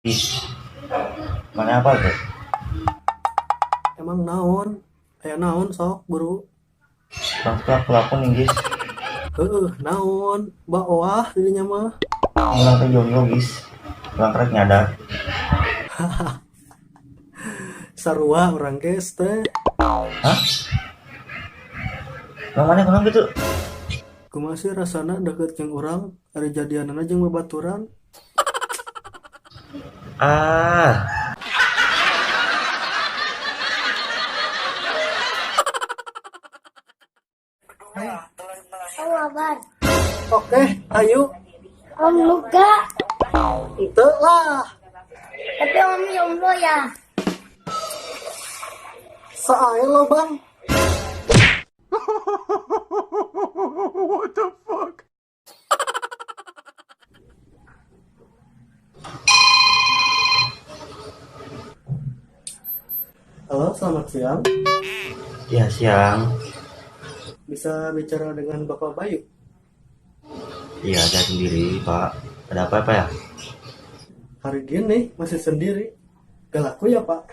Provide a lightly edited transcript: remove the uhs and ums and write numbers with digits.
Ih, mana apa tuh? Emang naon? Aya naon sok buru? Pelaku nih guys. Naon? Bawa dirinya mah. Ngulang teh jomblo guys. Pulang kerek nyadar. Sarua urang geus teh. Hah? Yang mana kurang gitu? Kumaha sih rasana deket jeung urang, ari jadianana jeung babaturan. Ah, Om Abar, Oke, ayo. Om Luka, Henteu lah. tapi Om jomblo ya. Sae lo, Bang. Halo, selamat siang. ya siang. Bisa bicara dengan Bapak Bayu? Iya, ada sendiri, Pak. Ada apa-apa ya? Hari gini masih sendiri. Gak laku ya, Pak?